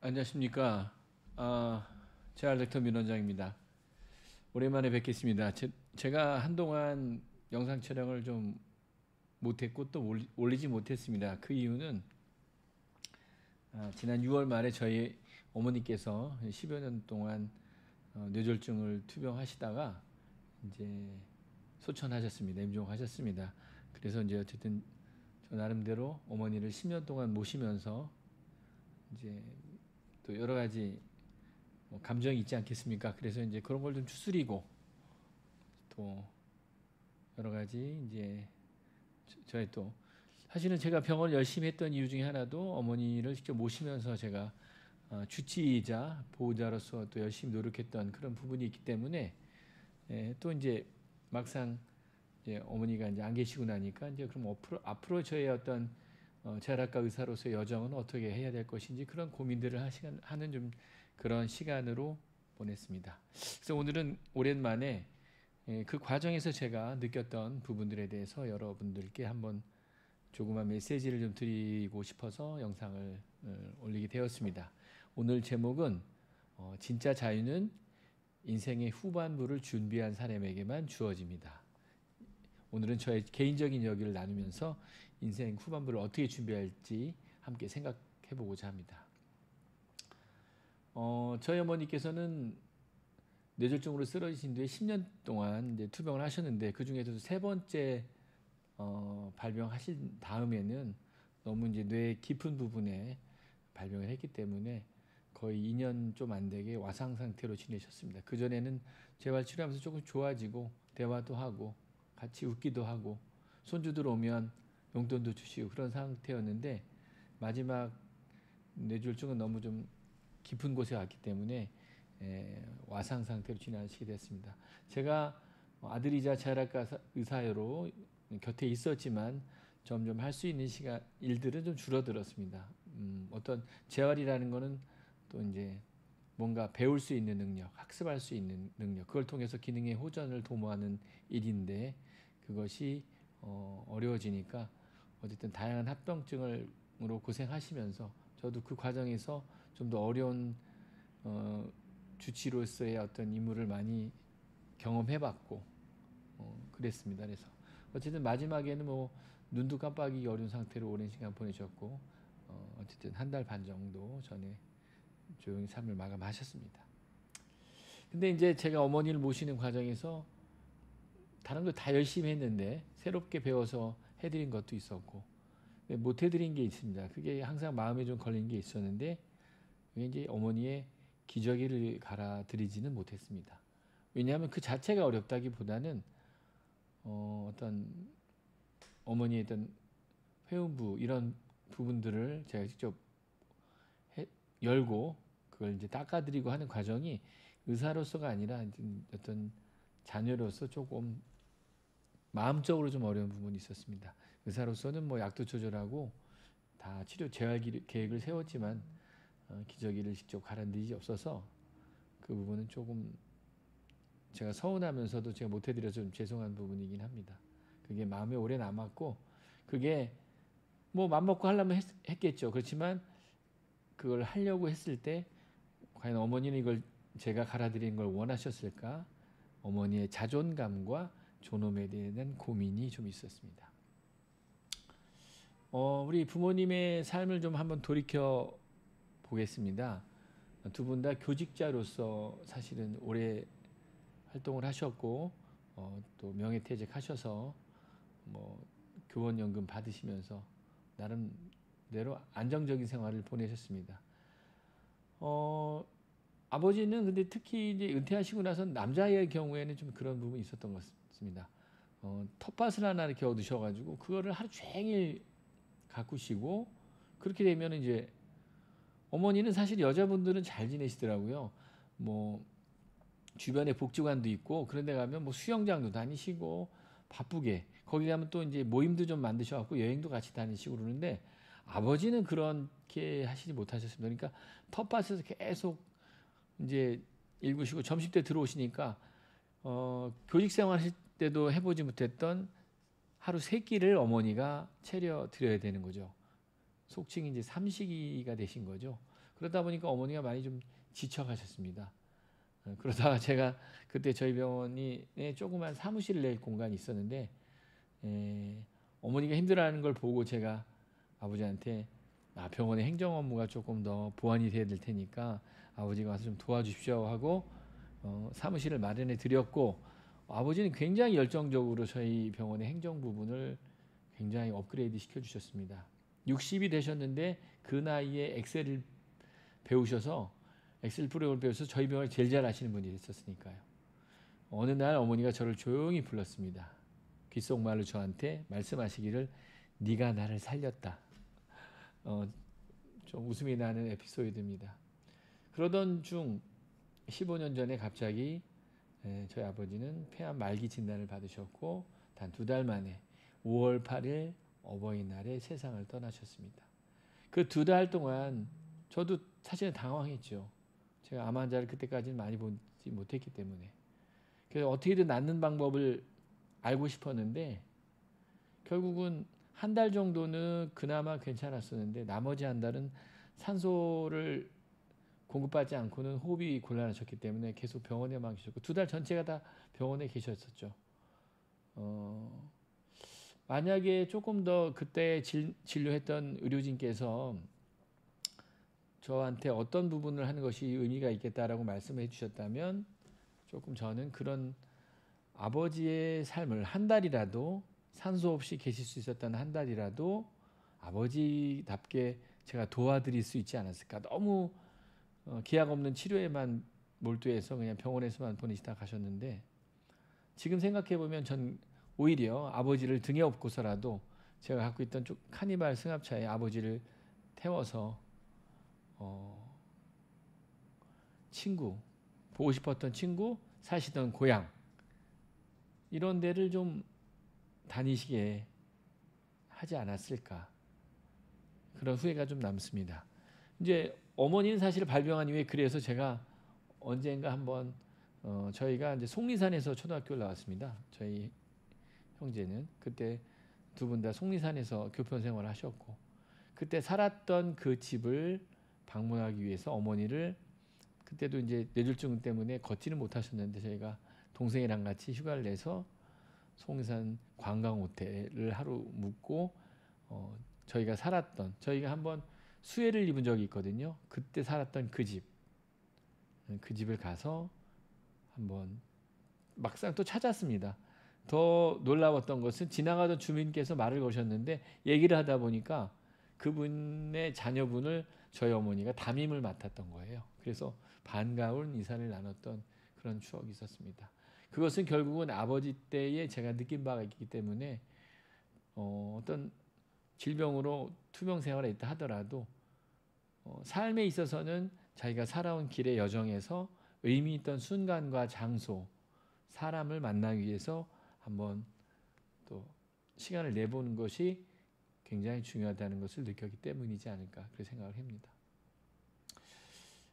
안녕하십니까. 제알렉터 민원장입니다. 오랜만에 뵙겠습니다. 제가 한동안 영상 촬영을 좀 못했고 또 올리지 못했습니다. 그 이유는 지난 6월 말에 저희 어머니께서 10여 년 동안 뇌졸중을 투병하시다가 이제 소천하셨습니다. 임종하셨습니다. 그래서 이제 어쨌든 저 나름대로 어머니를 10년 동안 모시면서 이제 또 여러 가지 감정이 있지 않겠습니까? 그래서 이제 그런 걸 좀 추스리고 또 여러 가지 이제 저희 또 사실은 제가 병원을 열심히 했던 이유 중에 하나도 어머니를 직접 모시면서 제가 주치의자 보호자로서 또 열심히 노력했던 그런 부분이 있기 때문에 또 이제 막상 이제 어머니가 이제 안 계시고 나니까 이제 그럼 앞으로 저의 어떤 재활학과 의사로서의 여정은 어떻게 해야 될 것인지 그런 고민들을 하는 좀 그런 시간으로 보냈습니다. 그래서 오늘은 오랜만에 그 과정에서 제가 느꼈던 부분들에 대해서 여러분들께 한번 조그만 메시지를 좀 드리고 싶어서 영상을 올리게 되었습니다. 오늘 제목은 진짜 자유는 인생의 후반부를 준비한 사람에게만 주어집니다. 오늘은 저의 개인적인 이야기를 나누면서 인생 후반부를 어떻게 준비할지 함께 생각해 보고자 합니다. 저희 어머니께서는 뇌졸중으로 쓰러지신 뒤에 10년 동안 이제 투병을 하셨는데 그 중에서도 세 번째 발병하신 다음에는 너무 이제 뇌 깊은 부분에 발병을 했기 때문에 거의 2년 좀 안 되게 와상 상태로 지내셨습니다. 그 전에는 재활 치료하면서 조금 좋아지고 대화도 하고 같이 웃기도 하고 손주들 오면 용돈도 주시고 그런 상태였는데 마지막 뇌졸중은 너무 좀 깊은 곳에 왔기 때문에 와상 상태로 지나시게 됐습니다. 제가 아들이자 재활학과 의사로 곁에 있었지만 점점 할 수 있는 일들은 좀 줄어들었습니다. 어떤 재활이라는 거는 또 이제 뭔가 배울 수 있는 능력, 학습할 수 있는 능력, 그걸 통해서 기능의 호전을 도모하는 일인데 그것이 어려워지니까 어쨌든 다양한 합병증으로 고생하시면서 저도 그 과정에서 좀 더 어려운 주치로서의 어떤 임무를 많이 경험해봤고 그랬습니다. 그래서 어쨌든 마지막에는 뭐 눈도 깜빡이기 어려운 상태로 오랜 시간 보내셨고 어쨌든 한 달 반 정도 전에 조용히 삶을 마감하셨습니다. 근데 이제 제가 어머니를 모시는 과정에서 다른 거 다 열심히 했는데 새롭게 배워서 해드린 것도 있었고 못 해드린 게 있습니다. 그게 항상 마음에 좀 걸린 게 있었는데 그게 이제 어머니의 기저귀를 갈아드리지는 못했습니다. 왜냐하면 그 자체가 어렵다기보다는 어떤 어머니의 어떤 회음부 이런 부분들을 제가 직접 열고 그걸 이제 닦아드리고 하는 과정이 의사로서가 아니라 어떤 자녀로서 조금 마음적으로 좀 어려운 부분이 있었습니다. 의사로서는 뭐 약도 조절하고 다 치료 재활 계획을 세웠지만 기저귀를 직접 갈아드리지 없어서 그 부분은 조금 제가 서운하면서도 제가 못해드려서 좀 죄송한 부분이긴 합니다. 그게 마음에 오래 남았고 그게 뭐 맘먹고 하려면 했겠죠. 그렇지만 그걸 하려고 했을 때 과연 어머니는 이걸 제가 갈아드리는 걸 원하셨을까? 어머니의 자존감과 존엄에 대한 고민이 좀 있었습니다. 우리 부모님의 삶을 좀 한번 돌이켜 보겠습니다. 두 분 다 교직자로서 사실은 오래 활동을 하셨고 또 명예퇴직하셔서 뭐 교원연금 받으시면서 나름대로 안정적인 생활을 보내셨습니다. 아버지는 근데 특히 이제 은퇴하시고 나서 남자의 경우에는 좀 그런 부분이 있었던 것 같습니다. 텃밭을 하나 이렇게 얻으셔가지고 그거를 하루 종일 가꾸시고 그렇게 되면 이제 어머니는 사실 여자분들은 잘 지내시더라고요. 뭐 주변에 복지관도 있고 그런 데 가면 뭐 수영장도 다니시고 바쁘게 거기 가면 또 이제 모임도 좀 만드셔갖고 여행도 같이 다니시고 그러는데 아버지는 그렇게 하시지 못하셨습니다. 그러니까 텃밭에서 계속 이제 일구시고 점심 때 들어오시니까 교직 생활하실 때도 해보지 못했던 하루 세 끼를 어머니가 차려 드려야 되는 거죠. 속칭 이제 삼식이가 되신 거죠. 그러다 보니까 어머니가 많이 좀 지쳐가셨습니다. 그러다가 제가 그때 저희 병원이 조그만 사무실 낼 공간이 있었는데 어머니가 힘들어하는 걸 보고 제가 아버지한테 병원의 행정 업무가 조금 더 보완이 돼야 될 테니까 아버지가 와서 좀 도와주십시오 하고 사무실을 마련해 드렸고, 아버지는 굉장히 열정적으로 저희 병원의 행정 부분을 굉장히 업그레이드 시켜주셨습니다. 60이 되셨는데 그 나이에 엑셀을 배우셔서 엑셀 프로그램을 배워서 저희 병원을 제일 잘 아시는 분이 됐었으니까요. 어느 날 어머니가 저를 조용히 불렀습니다. 귓속말로 저한테 말씀하시기를 네가 나를 살렸다. 좀 웃음이 나는 에피소드입니다. 그러던 중 15년 전에 갑자기 저희 아버지는 폐암 말기 진단을 받으셨고 단 2달 만에 5월 8일 어버이날에 세상을 떠나셨습니다. 그 2달 동안 저도 사실은 당황했죠. 제가 암 환자를 그때까지는 많이 보지 못했기 때문에. 그래서 어떻게든 낫는 방법을 알고 싶었는데 결국은 한 달 정도는 그나마 괜찮았었는데 나머지 한 달은 산소를 공급받지 않고는 호흡이 곤란하셨기 때문에 계속 병원에만 계셨고 2달 전체가 다 병원에 계셨었죠. 만약에 조금 더 그때 진료했던 의료진께서 저한테 어떤 부분을 하는 것이 의미가 있겠다라고 말씀해 주셨다면 조금 저는 그런 아버지의 삶을 한 달이라도 산소 없이 계실 수 있었던 한 달이라도 아버지답게 제가 도와드릴 수 있지 않았을까. 너무 기약 없는 치료에만 몰두해서 그냥 병원에서만 보내시다 가셨는데 지금 생각해 보면 전 오히려 아버지를 등에 업고서라도 제가 갖고 있던 카니발 승합차에 아버지를 태워서 친구, 보고 싶었던 친구, 사시던 고향 이런 데를 좀 다니시게 하지 않았을까, 그런 후회가 좀 남습니다. 이제 어머니는 사실 발병한 이후에 그래서 제가 언젠가 한번 저희가 이제 속리산에서 초등학교를 나왔습니다. 저희 형제는 그때 두 분 다 속리산에서 교편 생활을 하셨고 그때 살았던 그 집을 방문하기 위해서 어머니를 그때도 이제 뇌졸중 때문에 걷지는 못하셨는데 저희가 동생이랑 같이 휴가를 내서 속리산 관광 호텔을 하루 묵고 저희가 살았던, 저희가 한번 수해를 입은 적이 있거든요. 그때 살았던 그 집을 가서 한번 막상 또 찾았습니다. 더 놀라웠던 것은 지나가던 주민께서 말을 거셨는데 얘기를 하다 보니까 그분의 자녀분을 저희 어머니가 담임을 맡았던 거예요. 그래서 반가운 인사를 나눴던 그런 추억이 있었습니다. 그것은 결국은 아버지 때에 제가 느낀 바가 있기 때문에 어떤 질병으로 투병 생활에 있다 하더라도 삶에 있어서는 자기가 살아온 길의 여정에서 의미 있던 순간과 장소, 사람을 만나기 위해서 한번 또 시간을 내보는 것이 굉장히 중요하다는 것을 느꼈기 때문이지 않을까 그렇게 생각을 합니다.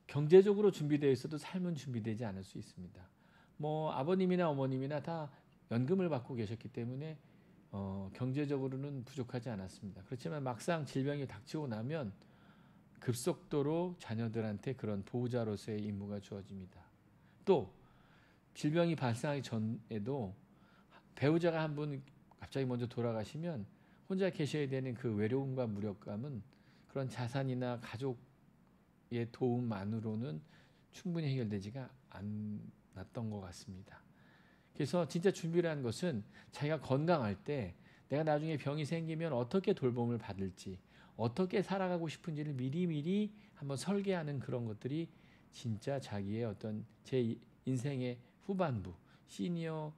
경제적으로 준비되어 있어도 삶은 준비되지 않을 수 있습니다. 뭐 아버님이나 어머님이나 다 연금을 받고 계셨기 때문에 경제적으로는 부족하지 않았습니다. 그렇지만 막상 질병이 닥치고 나면 급속도로 자녀들한테 그런 보호자로서의 임무가 주어집니다. 또 질병이 발생하기 전에도 배우자가 한 분 갑자기 먼저 돌아가시면 혼자 계셔야 되는 그 외로움과 무력감은 그런 자산이나 가족의 도움만으로는 충분히 해결되지가 않았던 것 같습니다. 그래서 진짜 준비라는 것은 자기가 건강할 때 내가 나중에 병이 생기면 어떻게 돌봄을 받을지, 어떻게 살아가고 싶은지를 미리미리 한번 설계하는 그런 것들이 진짜 자기의 어떤 제 인생의 후반부, 시니어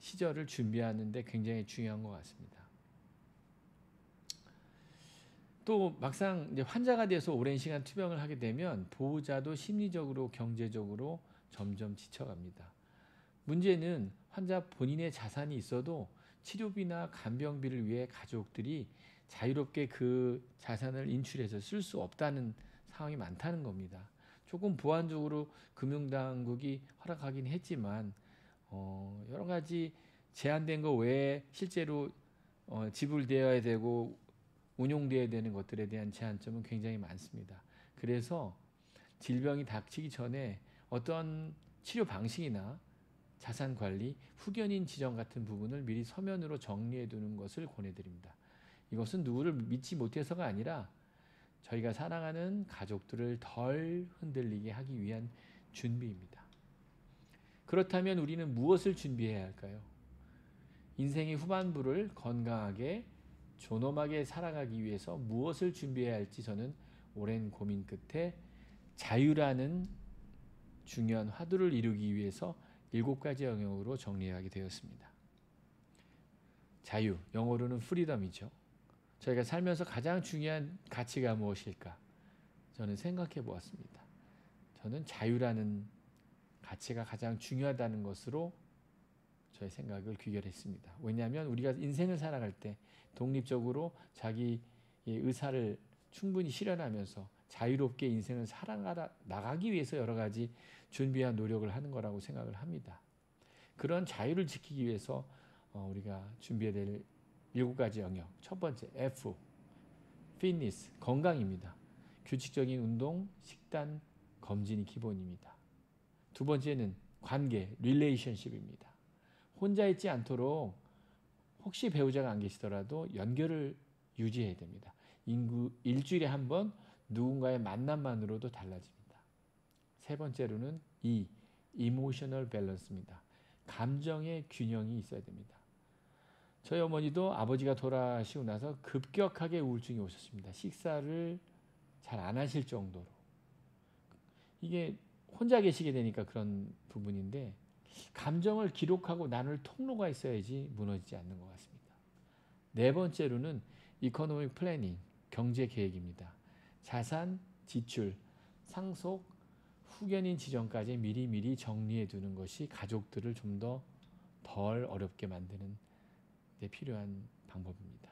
시절을 준비하는 데 굉장히 중요한 것 같습니다. 또 막상 이제 환자가 돼서 오랜 시간 투병을 하게 되면 보호자도 심리적으로 경제적으로 점점 지쳐갑니다. 문제는 환자 본인의 자산이 있어도 치료비나 간병비를 위해 가족들이 자유롭게 그 자산을 인출해서 쓸 수 없다는 상황이 많다는 겁니다. 조금 보완적으로 금융당국이 허락하긴 했지만 여러 가지 제한된 거 외에 실제로 지불되어야 되고 운용되어야 되는 것들에 대한 제한점은 굉장히 많습니다. 그래서 질병이 닥치기 전에 어떤 치료 방식이나 자산 관리, 후견인 지정 같은 부분을 미리 서면으로 정리해 두는 것을 권해드립니다. 이것은 누구를 믿지 못해서가 아니라 저희가 사랑하는 가족들을 덜 흔들리게 하기 위한 준비입니다. 그렇다면 우리는 무엇을 준비해야 할까요? 인생의 후반부를 건강하게 존엄하게 살아가기 위해서 무엇을 준비해야 할지 저는 오랜 고민 끝에 자유라는 중요한 화두를 이루기 위해서 7가지 영역으로 정리하게 되었습니다. 자유, 영어로는 freedom이죠. 저희가 살면서 가장 중요한 가치가 무엇일까? 저는 생각해 보았습니다. 저는 자유라는 가치가 가장 중요하다는 것으로 저의 생각을 귀결했습니다. 왜냐하면 우리가 인생을 살아갈 때 독립적으로 자기의 의사를 충분히 실현하면서 자유롭게 인생을 살아나가기 위해서 여러 가지 준비한 노력을 하는 거라고 생각을 합니다. 그런 자유를 지키기 위해서 우리가 준비해야 될 7가지 영역. 첫 번째 F, 피트니스, 건강입니다. 규칙적인 운동, 식단, 검진이 기본입니다. 두 번째는 관계, 릴레이션십입니다. 혼자 있지 않도록 혹시 배우자가 안 계시더라도 연결을 유지해야 됩니다. 일주일에 한 번 누군가의 만남만으로도 달라집니다. 세 번째로는 이모셔널 밸런스입니다. 감정의 균형이 있어야 됩니다. 저희 어머니도 아버지가 돌아가시고 나서 급격하게 우울증이 오셨습니다. 식사를 잘 안 하실 정도로. 이게 혼자 계시게 되니까 그런 부분인데 감정을 기록하고 나눌 통로가 있어야지 무너지지 않는 것 같습니다. 네 번째로는 이코노믹 플래닝, 경제 계획입니다. 자산, 지출, 상속, 후견인 지정까지 미리미리 정리해 두는 것이 가족들을 좀 더 덜 어렵게 만드는 데 필요한 방법입니다.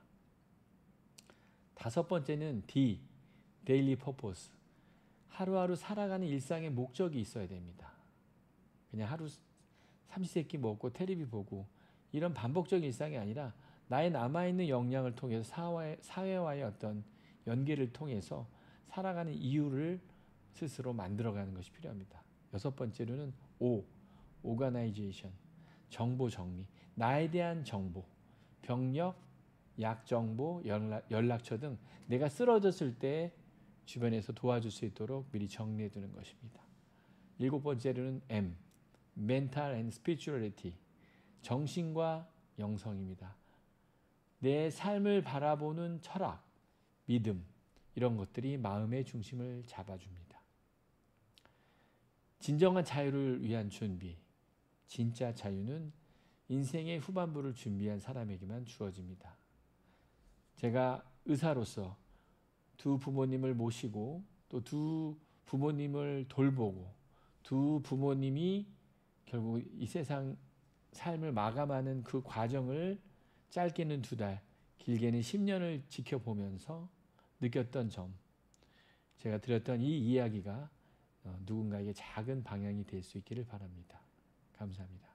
다섯 번째는 D, 데일리 퍼포스. 하루하루 살아가는 일상의 목적이 있어야 됩니다. 그냥 하루 삼시세끼 먹고 테레비 보고 이런 반복적인 일상이 아니라 나의 남아있는 역량을 통해서 사회와의 어떤 연계를 통해서 살아가는 이유를 스스로 만들어가는 것이 필요합니다. 여섯 번째로는 O, 오가나이제이션, 정보 정리. 나에 대한 정보, 병력, 약 정보, 연락처 등 내가 쓰러졌을 때 주변에서 도와줄 수 있도록 미리 정리해 두는 것입니다. 일곱 번째로는 M, Mental and Spirituality, 정신과 영성입니다. 내 삶을 바라보는 철학, 믿음, 이런 것들이 마음의 중심을 잡아줍니다. 진정한 자유를 위한 준비, 진짜 자유는 인생의 후반부를 준비한 사람에게만 주어집니다. 제가 의사로서 두 부모님을 모시고 또 두 부모님을 돌보고 두 부모님이 결국 이 세상 삶을 마감하는 그 과정을 짧게는 2달, 길게는 10년을 지켜보면서 느꼈던 점, 제가 드렸던 이 이야기가 누군가에게 작은 방향이 될 수 있기를 바랍니다. 감사합니다.